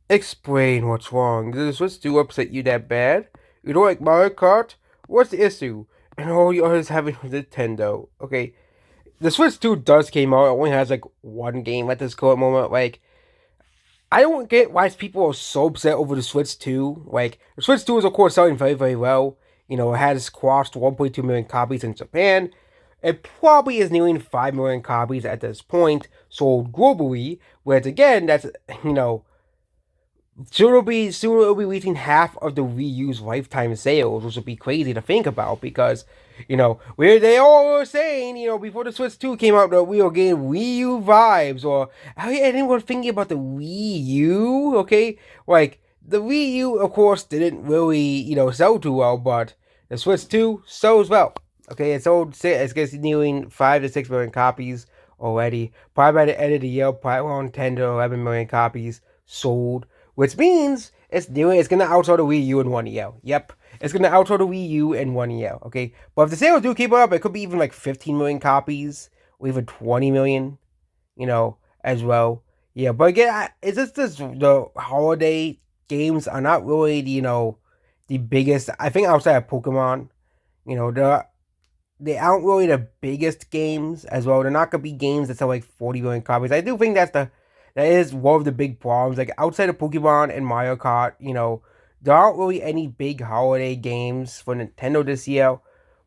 Explain what's wrong. Did the Switch 2 upset you that bad? You don't like Mario Kart? What's the issue? And all you others having Nintendo. Okay, the Switch 2 does came out. It only has like one game at this current moment. Like, I don't get why people are so upset over the Switch 2. Like, the Switch 2 is of course selling very, very well. You know, it has crossed 1.2 million copies in Japan. It probably is nearing 5 million copies at this point, sold globally. Whereas again, that's, you know, soon it'll be reaching half of the Wii U's lifetime sales, which would be crazy to think about because, where they all were saying, before the Switch 2 came out that we were getting Wii U vibes, or anyone thinking about the Wii U, okay? Like, the Wii U, of course, didn't really, sell too well, but the Switch 2 sells well. Okay, it's getting nearing 5 to 6 million copies already. Probably by the end of the year, probably around 10 to 11 million copies sold, which means it's gonna outsell the Wii U in 1 year. Yep, it's gonna outsell the Wii U in 1 year. Okay, but if the sales do keep up, it could be even like 15 million copies, or even 20 million. As well. Yeah, but again, it's just the holiday games are not really the biggest. I think outside of Pokemon, you know, they aren't really the biggest games as well. They're not gonna be games that sell like 40 million copies. I do think that is one of the big problems. Like outside of Pokemon and Mario Kart, there aren't really any big holiday games for Nintendo this year.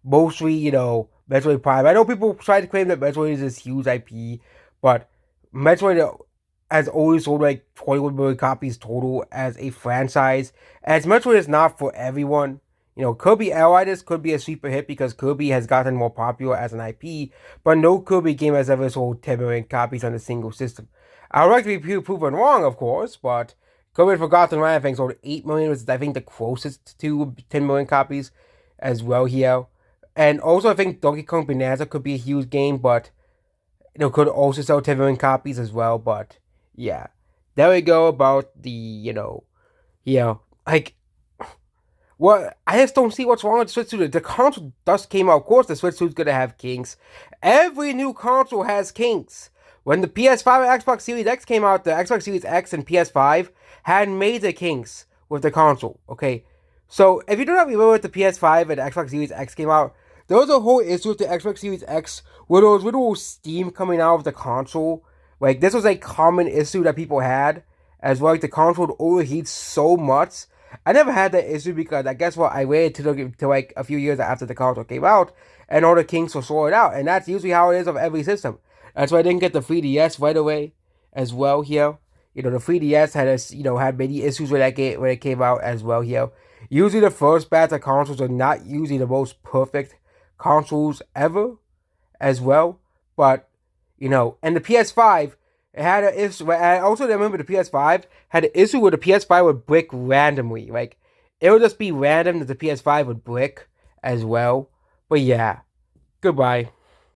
Mostly, Metroid Prime. I know people try to claim that Metroid is this huge IP, but Metroid has always sold like 21 million copies total as a franchise. As Metroid is not for everyone. Kirby Allies could be a super hit because Kirby has gotten more popular as an IP, but no Kirby game has ever sold 10 million copies on a single system. I would like to be proven wrong, of course, but Kirby Forgotten Land, I think, sold 8 million, which is, I think, the closest to 10 million copies as well here. And also, I think Donkey Kong Bonanza could be a huge game, but could also sell 10 million copies as well. But yeah, there we go about the, like, well, I just don't see what's wrong with the Switch 2. The console just came out. Of course, the Switch 2 is going to have kinks. Every new console has kinks. When the PS5 and Xbox Series X came out, the Xbox Series X and PS5 had major kinks with the console. Okay, so if you do not remember when the PS5 and the Xbox Series X came out, there was a whole issue with the Xbox Series X where there was little steam coming out of the console. Like, this was a common issue that people had, as well. Like, the console would overheat so much. I never had that issue because I guess what, I waited till like a few years after the console came out and all the kinks were sorted out, and that's usually how it is of every system. That's why I didn't get the 3DS right away as well here. The 3DS had many issues when it came out as well here. Usually the first batch of consoles are not usually the most perfect consoles ever as well, but and the PS5, it had an issue. I also remember the PS5 had an issue where the PS5 would brick randomly. Like, it would just be random that the PS5 would brick as well. But yeah, goodbye.